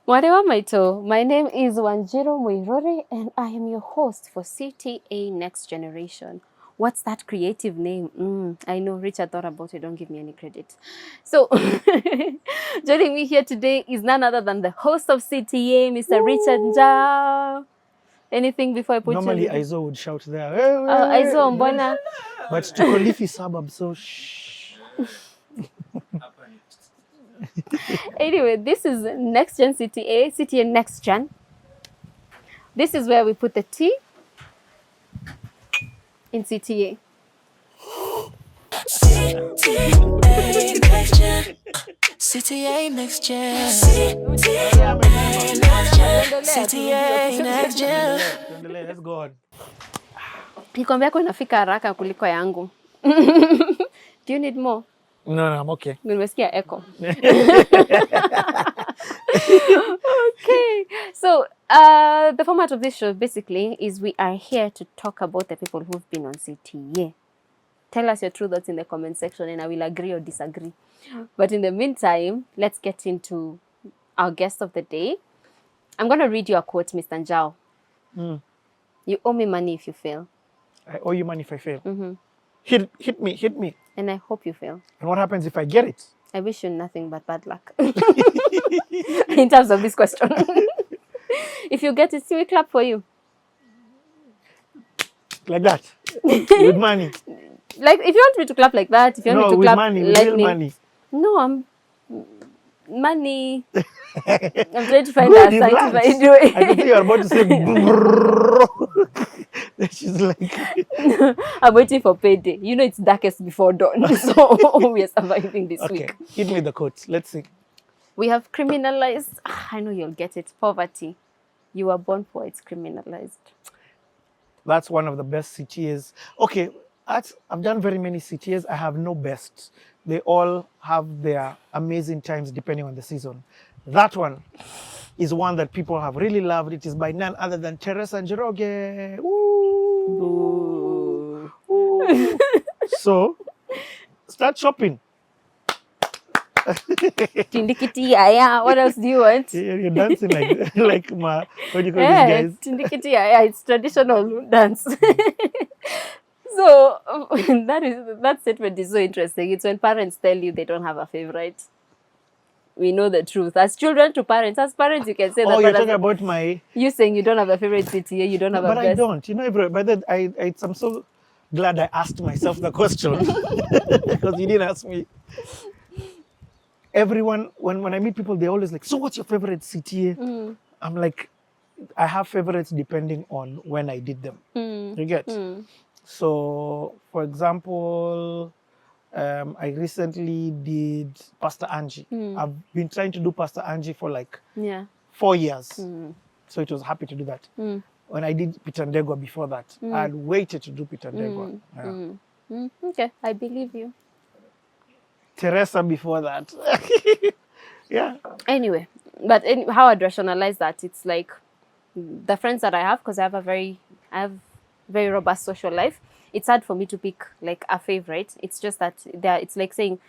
Whatever Maito, my name is Wanjiro Muirore and I am your host for Cta Next Generation. What's that creative name? I know Richard thought about it, don't give me any credit. So, joining me here today is none other than the host of Cta, Mr. Richard Njao. Anything before I put Normally, you on? Aizo would shout there. Aizo Mbona. But to Kolifi suburb, so shh. Anyway, this is Next Gen Cta Next Gen. This is where we put the T in Cta. Cta Next Gen. Cta Next Gen. Cta Next Gen. Let's go on. Kikombe yako inafika haraka kuliko yangu. Do you need more? No, I'm okay. Nimesikia echo. Okay. So, the format of this show basically is we are here to talk about the people who've been on Cta. Tell us your true thoughts in the comment section and I will agree or disagree. But in the meantime, let's get into our guest of the day. I'm going to read you a quote, Mr. Njao. You owe me money if you fail. I owe you money if I fail. Hit me. And I hope you fail. And what happens if I get it? I wish you nothing but bad luck. In terms of this question. If you get it, see, we clap for you. Like that? With money? Like, if you want me to clap like that, if you want me to with clap money, like real me. money. No, I'm... Money. I'm trying to find a scientific I way. can see you're about to say she's like... I'm waiting for payday. You know it's darkest before dawn. So we are surviving this Okay, week. hit me the quotes. Let's see. We have criminalized... I know you'll get it. Poverty. You were born poor, it's criminalized. That's one of the best CTAs. Okay, I've done very many CTAs. I have no best. They all have their amazing times depending on the season. That one is one that people have really loved. It is by none other than Teresa Njoroge. Ooh. Ooh. So, start shopping. Tindikiti yaya. What else do you want? You're dancing like what do you call these guys? Tindikiti yaya. It's traditional dance. So that statement is so interesting. It's when parents tell you they don't have a favorite. We know the truth. As children to parents, as parents you can say that. Oh, you're talking about my... You saying you don't have a favorite CTA, you don't have a best. But I don't. You know, but then I'm so glad I asked myself the question. Because you didn't ask me. Everyone, when I meet people, they're always like, so what's your favorite CTA? I'm like, I have favorites depending on when I did them. You get? So, for example, I recently did Pastor Angie. I've been trying to do Pastor Angie for like 4 years. So it was happy to do that. When I did Peter Ndegwa before that, I'd waited to do Peter Ndegwa. Okay, I believe you. Teresa before that. Yeah. Anyway, but how I'd rationalize that, it's like the friends that I have, because I have very robust social life. It's hard for me to pick like a favorite. It's just that it's like saying,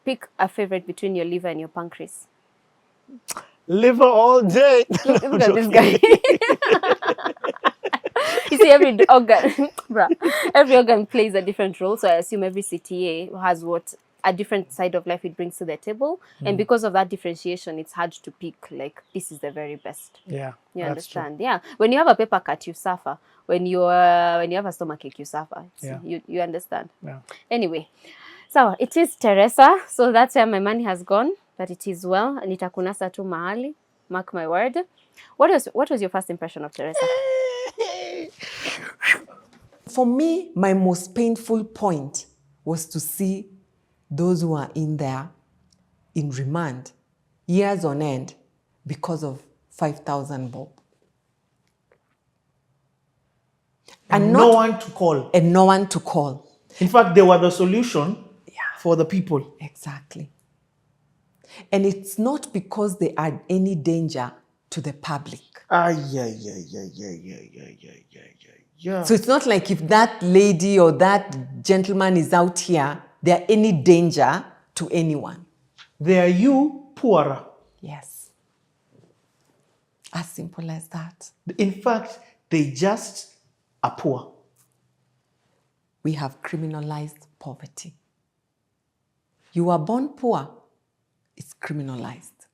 pick a favorite between your liver and your pancreas. Liver all day. Look at this guy. You see, every organ plays a different role. So I assume every CTA has a different side of life it brings to the table. And because of that differentiation, it's hard to pick like this is the very best. Yeah. You understand? True. Yeah. When you have a paper cut, you suffer. When you have a stomachache, you suffer. Yeah. You understand? Yeah. Anyway, so it is Teresa. So that's where my money has gone. But it is well. Nitakunasa tu mahali. Mark my word. What was your first impression of Teresa? For me, my most painful point was to see those who are in there in remand years on end because of 5,000 bob. And no one to call. And no one to call. In fact, they were the solution for the people. Exactly. And it's not because they are any danger to the public. Yeah. So it's not like if that lady or that gentleman is out here, they are any danger to anyone. They are you poorer. Yes. As simple as that. In fact, they just are poor. We have criminalized poverty. You are born poor, it's criminalized.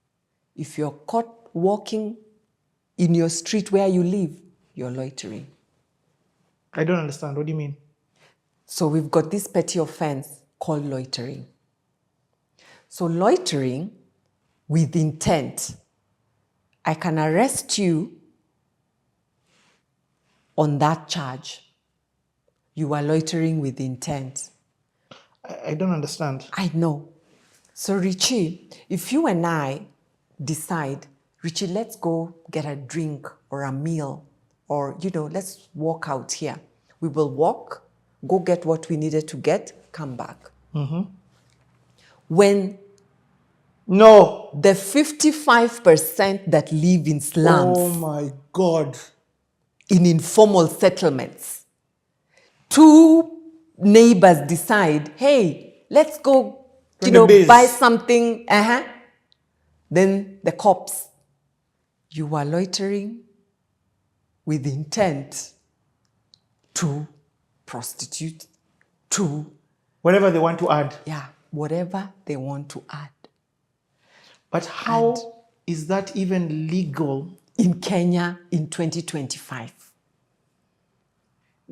If you're caught walking in your street where you live, you're loitering. I don't understand. What do you mean? So we've got this petty offense called loitering. So loitering with intent, I can arrest you on that charge. You are loitering with intent. I don't understand. I know. So Richie, if you and I decide, Richie, let's go get a drink or a meal, or, let's walk out here. We will walk, go get what we needed to get, come back. Mm-hmm. When No. the 55% that live in slums, Oh my God. in informal settlements, two neighbors decide, hey, let's go, buy something. Then the cops, you are loitering with intent to prostitute, to... Whatever they want to add. Yeah, whatever they want to add. But how is that even legal? In Kenya in 2025.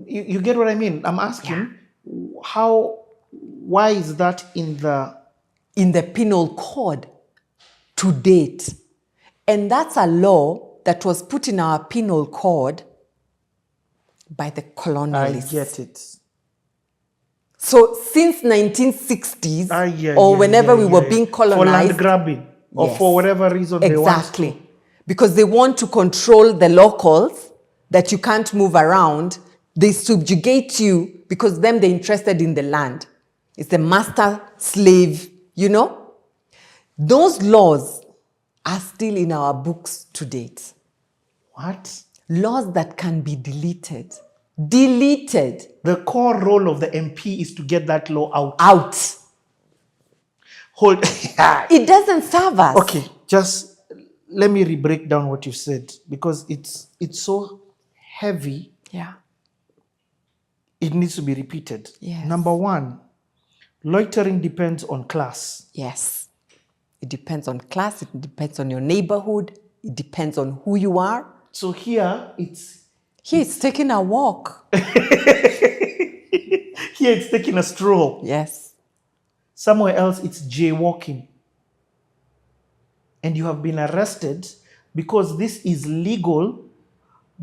You get what I mean? I'm asking, why is that in the penal code to date? And that's a law that was put in our penal code by the colonialists. I get it. So since 1960s, whenever we were being colonized. For land grabbing, or for whatever reason they want. Exactly. Because they want to control the locals, that you can't move around. They subjugate you because they're interested in the land. It's the master slave, Those laws are still in our books to date. What? Laws that can be deleted. Deleted. The core role of the MP is to get that law out. Out. Hold. It doesn't serve us. Okay, just let me break down what you said, because it's so heavy. Yeah. It needs to be repeated. Yes. Number one, loitering depends on class. Yes. It depends on class. It depends on your neighborhood. It depends on who you are. So here it's taking a walk. Here it's taking a stroll. Yes. Somewhere else it's jaywalking. And you have been arrested because this is legal,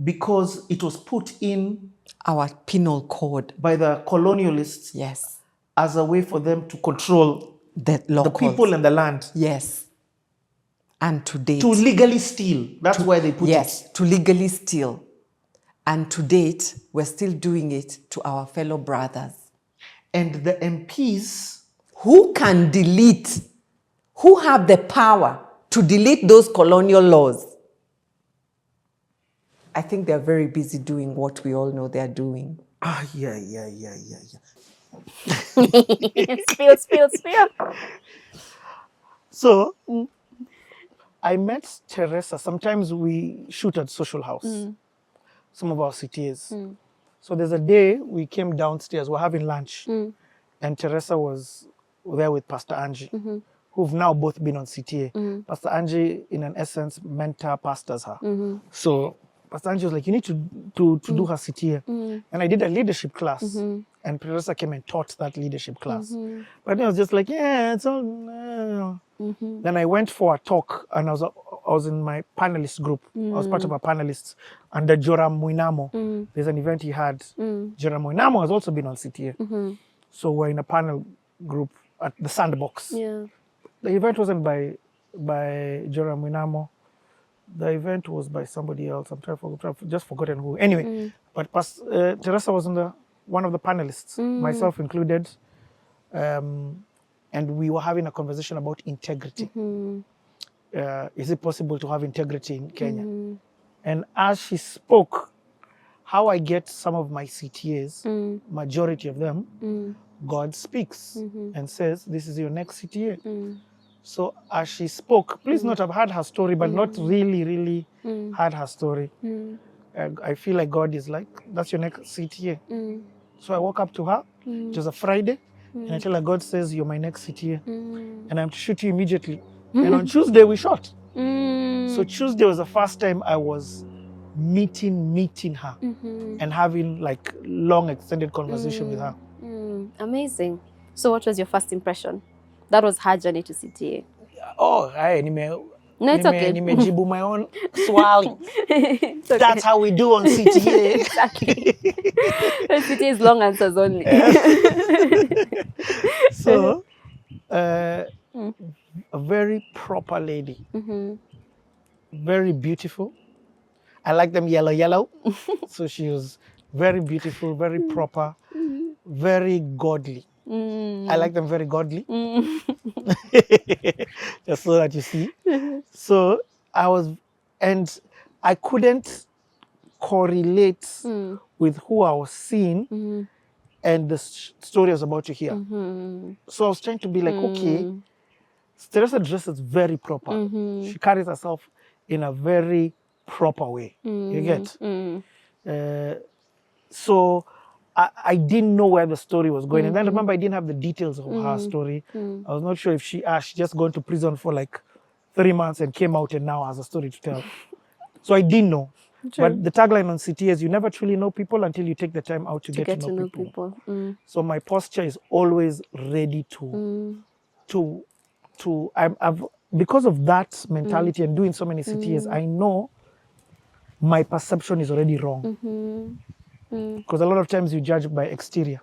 because it was put in our penal code by the colonialists. Yes. As a way for them to control the people and the land. Yes. And to date. To legally steal. That's why they put it. Yes, to legally steal. And to date, we're still doing it to our fellow brothers. And the MPs... Who can delete, who have the power to delete those colonial laws? I think they're very busy doing what we all know they're doing. Yeah. Spill. So, I met Teresa. Sometimes we shoot at Social House, some of our CTAs. So there's a day we came downstairs, we're having lunch, and Teresa was there with Pastor Angie, who've now both been on CTA. Pastor Angie, in an essence, mentor pastors her. So Pastor Angie was like, you need to do her CTA. And I did a leadership class. And Teresa came and taught that leadership class. But I was just like, yeah, it's all... Then I went for a talk, and I was in my panelist group. I was part of a panelists under Joram Muinamo. There's an event he had. Joram Muinamo has also been on CTA. So we're in a panel group at the Sandbox. Yeah. The event wasn't by Joram Muinamo. The event was by somebody else. I've just forgotten who. Anyway, but Teresa was one of the panelists, myself included. And we were having a conversation about integrity. Is it possible to have integrity in Kenya? And as she spoke, how I get some of my CTAs, majority of them, God speaks and says, this is your next CTA. So as she spoke, please not have heard her story, but not really heard her story. I feel like God is like, that's your next CTA. So I walk up to her. It was a Friday. And I tell her, God says, you're my next CTA. And I'm to shoot you immediately. And on Tuesday, we shot. So Tuesday was the first time I was meeting her and having like long extended conversation with her. Amazing. So what was your first impression? That was her journey to CTA. Oh, No, it's okay. nimejibu my own swali. It's okay. That's how we do on CTA. Exactly. CTA is long answers only. So, a very proper lady. Very beautiful. I like them yellow. So she was very beautiful, very proper, very godly. I like them very godly. Just so that you see. So I couldn't correlate with who I was seeing and the story I was about to hear. So I was trying to be like, okay, Teresa dresses very proper. She carries herself in a very proper way. You get? So I didn't know where the story was going. And then remember, I didn't have the details of her story. I was not sure if she just gone to prison for like 3 months and came out and now has a story to tell. So I didn't know. True. But the tagline on CT is you never truly know people until you take the time out to get to know people. So my posture is always ready I've because of that mentality and doing so many CTs, I know my perception is already wrong. Because a lot of times you judge by exterior.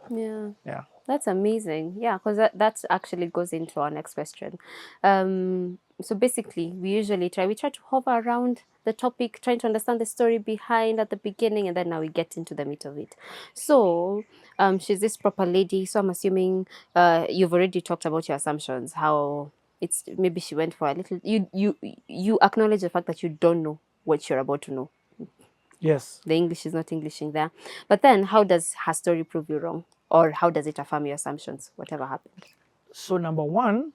Yeah. That's amazing. Yeah, because that actually goes into our next question. So basically, we try to hover around the topic, trying to understand the story behind at the beginning, and then now we get into the meat of it. So she's this proper lady. So I'm assuming you've already talked about your assumptions, how it's maybe she went for a little. You acknowledge the fact that you don't know what you're about to know. Yes. The English is not Englishing there. But then how does her story prove you wrong? Or how does it affirm your assumptions, whatever happened? So number one,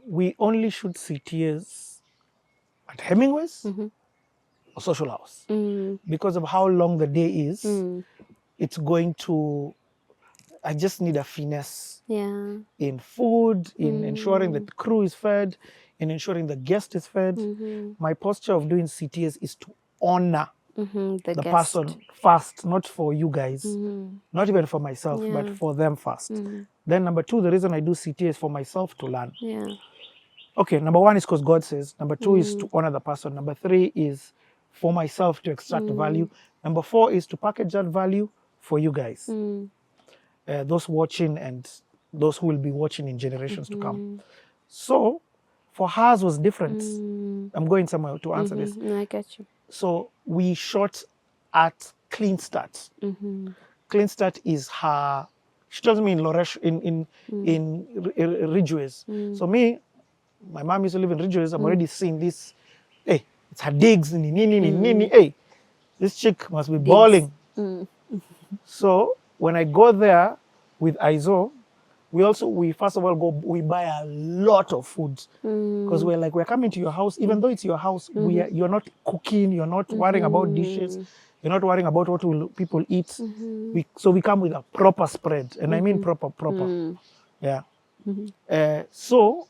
we only shoot CTAs at Hemingway's or Social House. Because of how long the day is, it's going to, I just need a finesse in food, in ensuring that the crew is fed, in ensuring the guest is fed. My posture of doing CTAs is to honor the person first, not for you guys, not even for myself, but for them first. Then number two, the reason I do CTA is for myself to learn. Okay, number one is because God says. Number two is to honor the person. Number three is for myself to extract value. Number four is to package that value for you guys. Those watching and those who will be watching in generations to come. So for hers was different. I'm going somewhere to answer this. No, I get you. So we shot at Clean Start. Clean Start is her. She tells me in Loresh in Ridgeways. So me, my mom used to live in Ridgeways. I'm already seeing this. Hey, it's her digs. Hey, this chick must be balling. So when I go there with Aizo, we first of all we buy a lot of food because we're coming to your house, even though it's your house, you're not cooking, you're not worrying about dishes, you're not worrying about what will people eat. So we come with a proper spread, and I mean proper. Yeah. So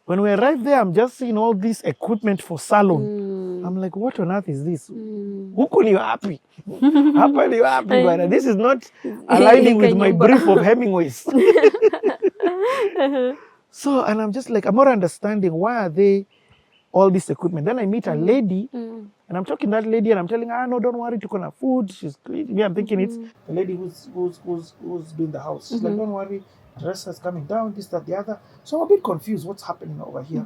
when we arrive there, I'm just seeing all this equipment for salon. I'm like, what on earth is this? Who can you happy? How are you happy, but this is not aligning with my brief of Hemingway's. So, and I'm just like, I'm not understanding why are they all this equipment. Then I meet a lady, and I'm talking to that lady, and I'm telling her, no, don't worry, to have food. She's me. I'm thinking it's the lady who's doing the house. She's like, don't worry, Teresa's coming down, this, that, the other. So I'm a bit confused. What's happening over here?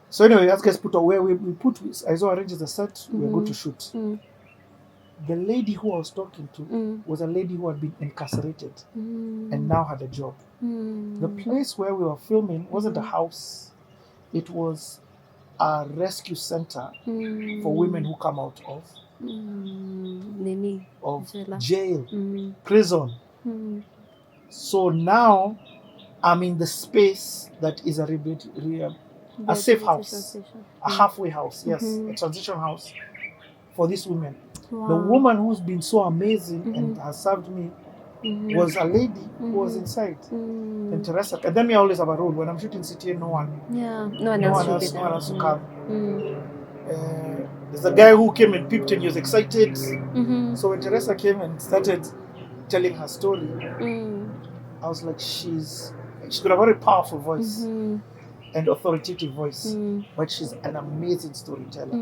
So anyway, that gets put away. I saw arranges the set. We're going to shoot. The lady who I was talking to was a lady who had been incarcerated and now had a job. The place where we were filming wasn't a house. It was a rescue center for women who come out of jail, prison. So now I'm in the space that is a safe house, a halfway house, yes, a transition house for these women. Wow. The woman who's been so amazing and has served me was a lady who was inside. And Teresa, and then me I always have a role when I'm shooting CTA. No one else will come. There's a guy who came and peeped and he was excited. So when Teresa came and started telling her story, I was like, she's got a very powerful voice and authoritative voice, but she's an amazing storyteller.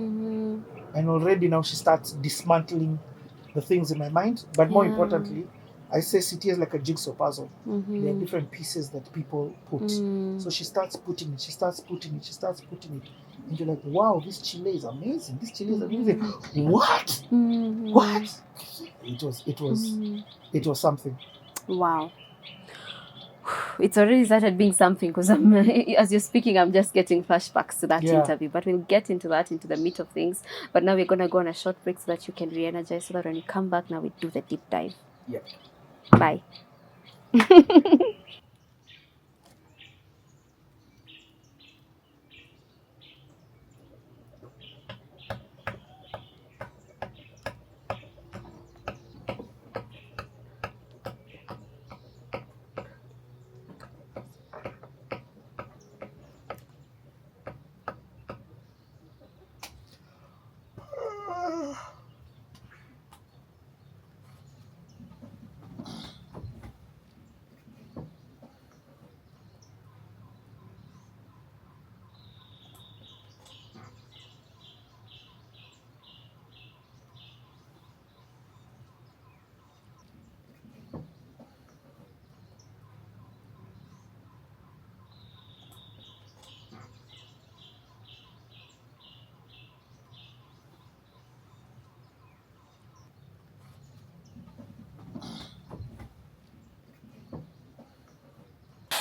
And already now she starts dismantling the things in my mind. But more importantly, I say CT is like a jigsaw puzzle. There are different pieces that people put. So she starts putting it, and you're like, wow, this Chile is amazing. This Chile is amazing. What? What? It was something. Wow. It's already started being something because as you're speaking, I'm just getting flashbacks to that interview. But we'll get into that, into the meat of things. But now we're going to go on a short break so that you can re-energize, so that when you come back, now we do the deep dive. Yep. Bye.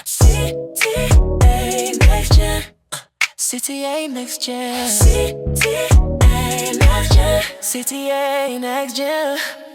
Cta Next Gen. Cta Next Gen. Cta Next Gen. Cta Next Gen.